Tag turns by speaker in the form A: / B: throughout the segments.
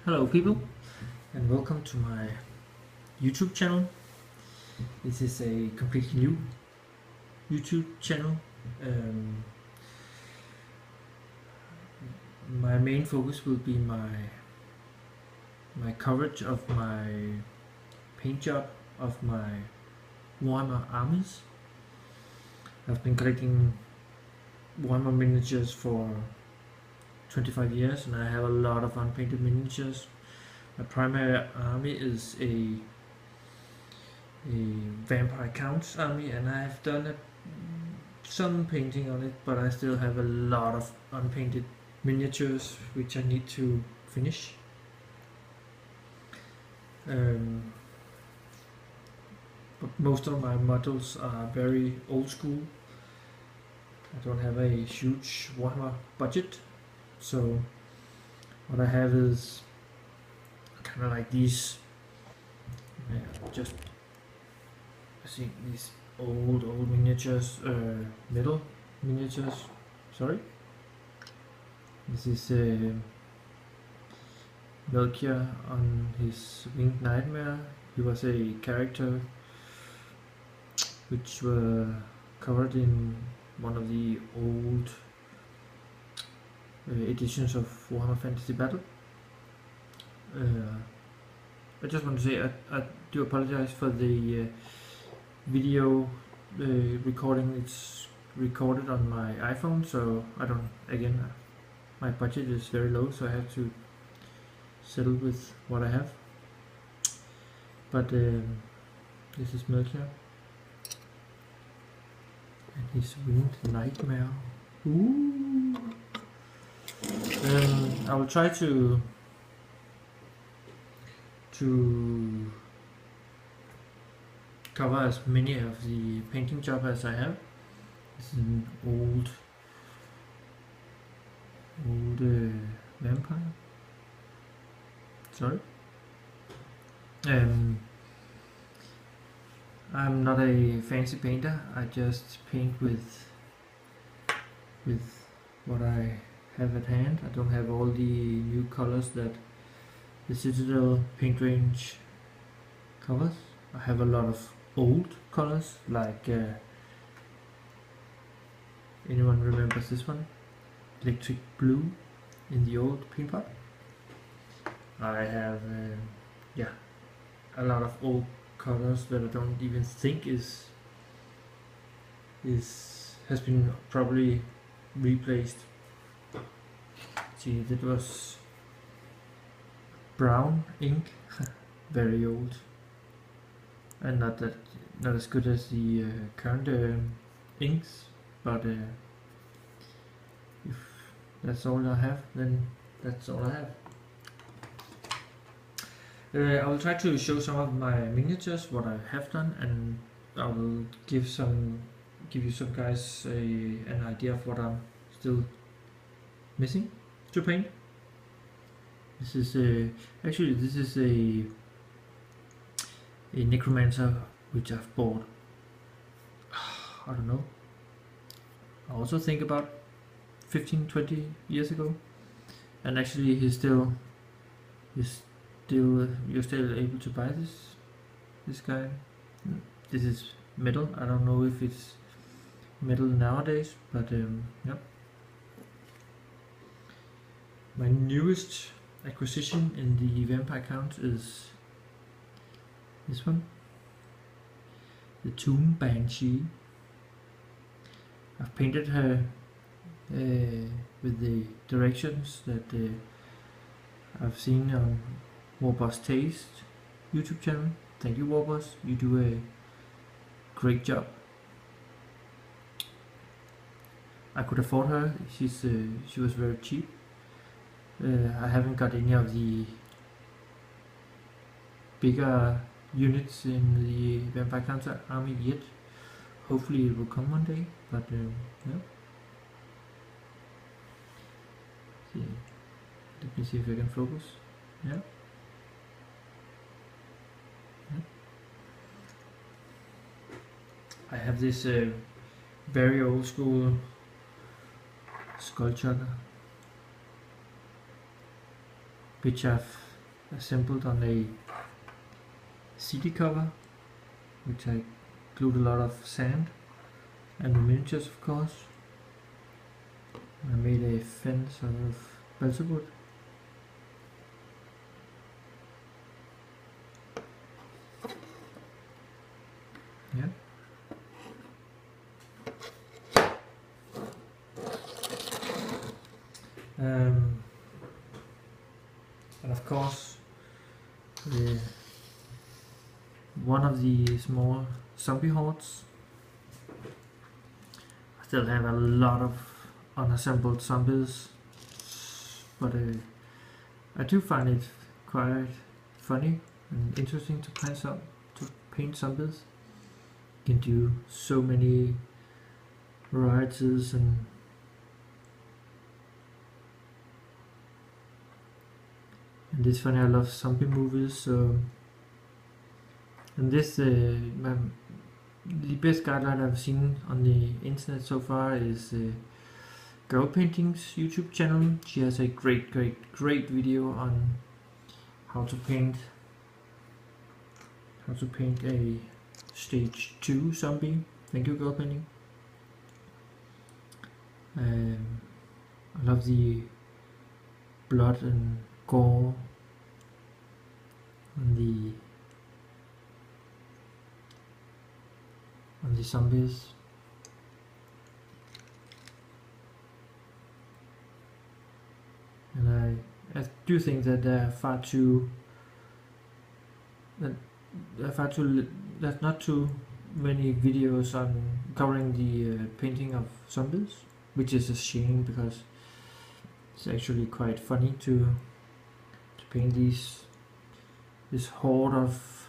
A: Hello people, and welcome to my YouTube channel. This is a completely new YouTube channel. My main focus will be my coverage of my paint job of my Warhammer armies. I've been collecting Warhammer miniatures for 25 years and I have a lot of unpainted miniatures. My primary army is a vampire count's army, and I've done some painting on it, but I still have a lot of unpainted miniatures which I need to finish. But most of my models are very old school. I don't have a huge Warhammer budget, so what I have is kind of like these, just I think these old miniatures, metal miniatures. Sorry, this is Melchior on his winged nightmare. He was a character which were covered in one of the old editions of Warhammer Fantasy Battle. I just want to say I do apologize for the video recording. It's recorded on my iPhone, so I don't, again, my budget is very low, so I have to settle with what I have. But this is Melchior and his winged nightmare. Ooh. I will try to cover as many of the painting job as I have. This is an old vampire. Sorry. I'm not a fancy painter. I just paint with what I have at hand. I don't have all the new colors that the Citadel paint range covers. I have a lot of old colors, like anyone remembers this one? Electric blue in the old paint pot. I have a lot of old colors that I don't even think has been probably replaced. See, that was brown ink, very old, and not as good as the current inks. But if that's all I have, then that's all I have. I will try to show some of my miniatures, what I have done, and I will give you some guys an idea of what I'm still missing to paint. This is actually this is a necromancer which I've bought, I don't know, I also think about 15-20 years ago, and actually you're still able to buy this guy. This is metal. I don't know if it's metal nowadays, but yeah. My newest acquisition in the Vampire Count is this one, the Tomb Banshee. I've painted her with the directions that I've seen on Warboss Taste YouTube channel. Thank you, Warboss. You do a great job. I could afford her. She was very cheap. I haven't got any of the bigger units in the Vampire Counter army yet. Hopefully it will come one day, but yeah. See. Let me see if I can focus. Yeah. I have this very old school skull chugger which I've assembled on a CD cover, which I glued a lot of sand and the miniatures, of course. I made a fence out of balsa wood. Yeah. And of course, one of the small zombie hordes. I still have a lot of unassembled zombies, but I do find it quite funny and interesting to paint zombies. You can do so many varieties, and it's funny, I love zombie movies, so and this the best guideline I've seen on the internet so far is Girl Painting's YouTube channel. She has a great video on how to paint a stage 2 zombie. Thank you, Girl Painting. I love the blood and gore on the zombies. And I do think that there's not too many videos on covering the painting of zombies, which is a shame, because it's actually quite funny to paint this horde of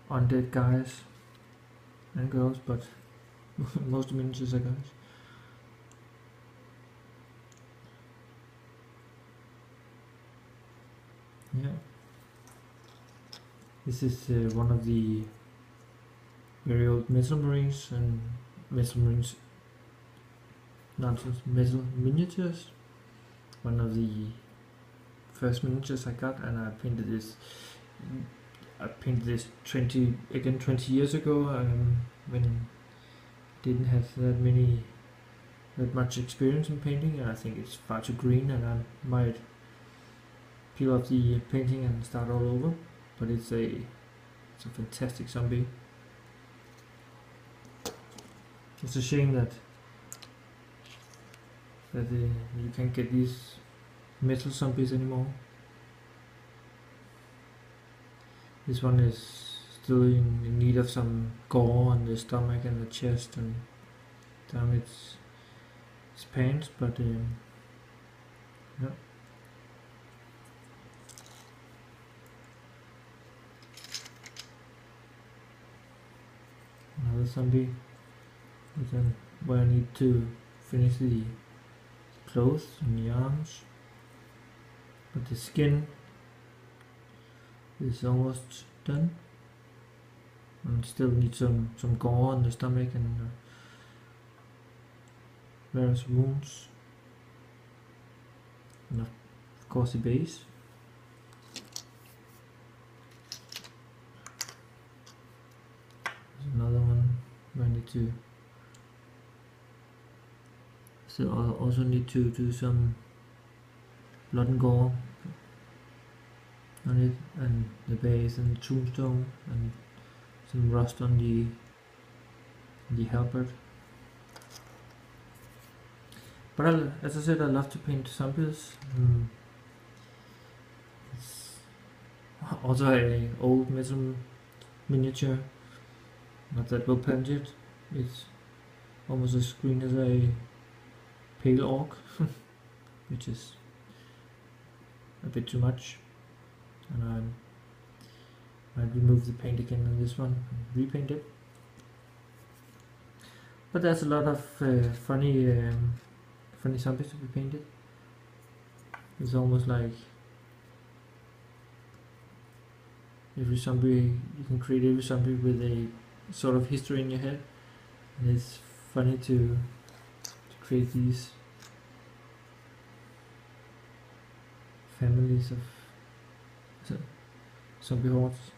A: undead guys and girls, but most miniatures are guys. Yeah, this is one of the very old metal marines and metal marines, nonsense, metal miniatures. One of the first miniatures I got, and I painted this 20 years ago, when I didn't have that much experience in painting, and I think it's far too green, and I might peel off the painting and start all over. But it's a fantastic zombie. It's a shame that you can't get these metal zombies anymore. This one is still in need of some gore on the stomach and the chest and down its pants, but yeah. Another zombie where I need to finish the clothes and the arms, but the skin is almost done, and still need some gore on the stomach and various wounds, and of course the base. There's another one where I need to also need to do some blood and gore on it, and the base and the tombstone, and some rust on the halberd. But as I said, I love to paint zombies. It's also a old metal miniature, not that well painted. It's almost as green as a pale orc, which is a bit too much, and I remove the paint again on this one and repaint it. But there's a lot of funny zombies to be painted. It's almost like every zombie, you can create every zombie with a sort of history in your head, and it's funny to create these families of zombie hordes.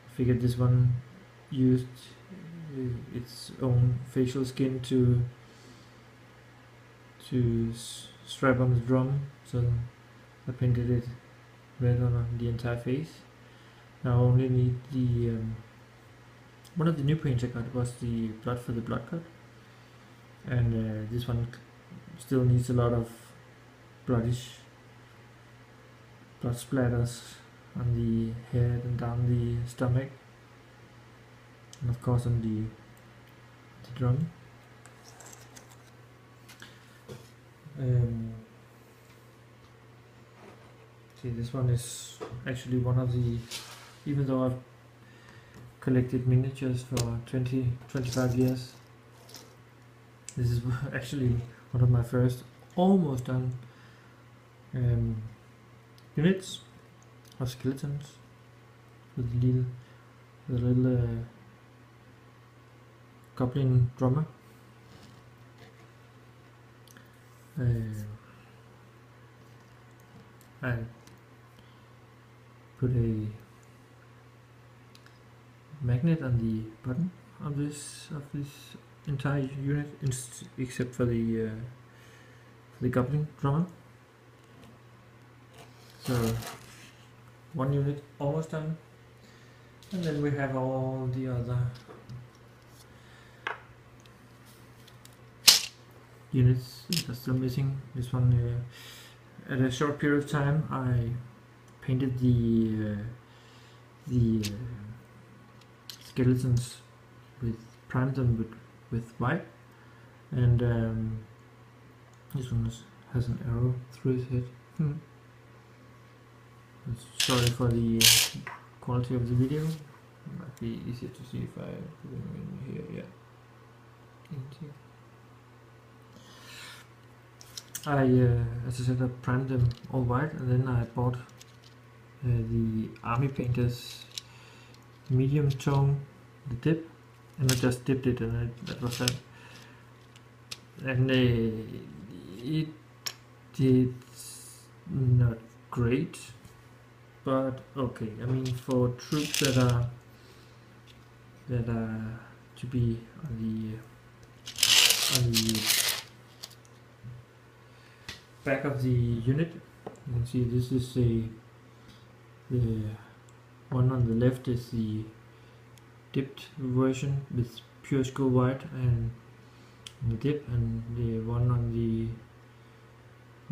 A: I figured this one used its own facial skin to strap on the drum, so I painted it red on the entire face. Now I only need the one of the new paints I got was the blood for the blood cut, and this one still needs a lot of blood splatters on the head and down the stomach, and of course on the drum. See, this one is actually one of the, even though I've collected miniatures for 25 years, this is actually one of my first almost done units of skeletons with a little goblin drummer. I put a magnet on the bottom of this entire unit, except for the goblin drummer. So one unit almost done, and then we have all the other units that are still missing. This one, at a short period of time, I painted the skeletons primed them with white, and this one has an arrow through his head. Sorry for the quality of the video. It might be easier to see if I put them in here. Yeah. As I said, I primed them all white, and then I bought the Army Painter's medium tone, the dip, and I just dipped it, and that was that. And it did not great, but okay. I mean, for troops that are to be on the back of the unit, you can see this is the one on the left is the dipped version with pure skull white and the dip, and the one on the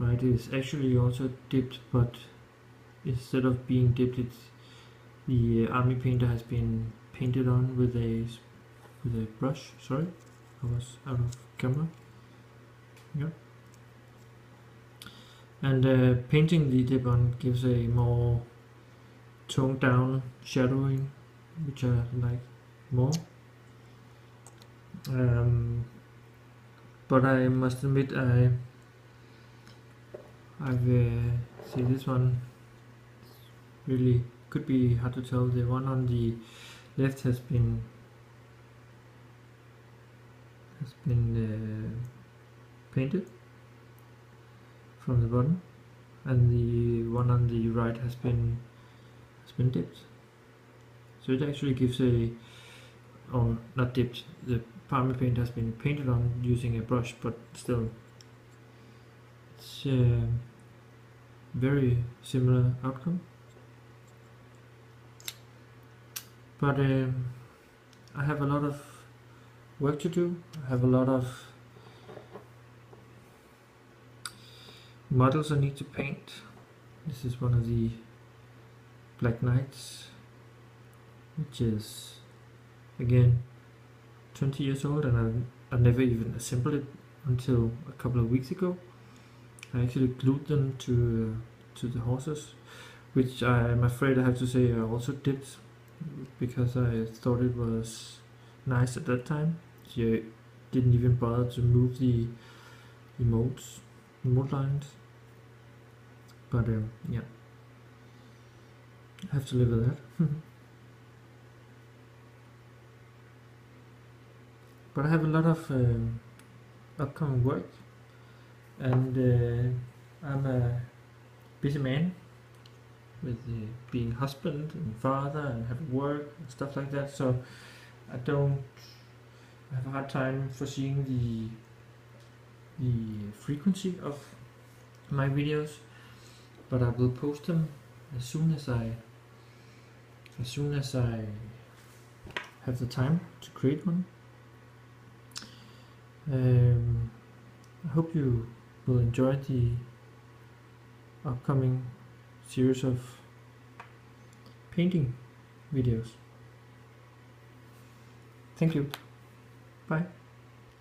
A: right is actually also dipped, but instead of being dipped, it's the Army Painter has been painted on with a brush. Sorry, I was out of camera. Yeah. And painting the dip on gives a more toned down shadowing, which I like more. But I must admit, I've see, this one really could be hard to tell. The one on the left has been painted from the bottom, and the one on the right has been dipped. So it actually gives or not dipped, the Army paint has been painted on using a brush, but still it's a very similar outcome. But I have a lot of work to do. I have a lot of models I need to paint. This is one of the Black Knights, which is again 20 years old, and I never even assembled it until a couple of weeks ago. I actually glued them to the horses, which I'm afraid I have to say I also dipped, because I thought it was nice at that time. So I didn't even bother to move the mold lines. But yeah, I have to live with that. But I have a lot of upcoming work, and I'm a busy man, with being husband and father and having work and stuff like that. So I have a hard time foreseeing the frequency of my videos, but I will post them as soon as I have the time to create one. I hope you will enjoy the upcoming series of painting videos. Thank you. Bye.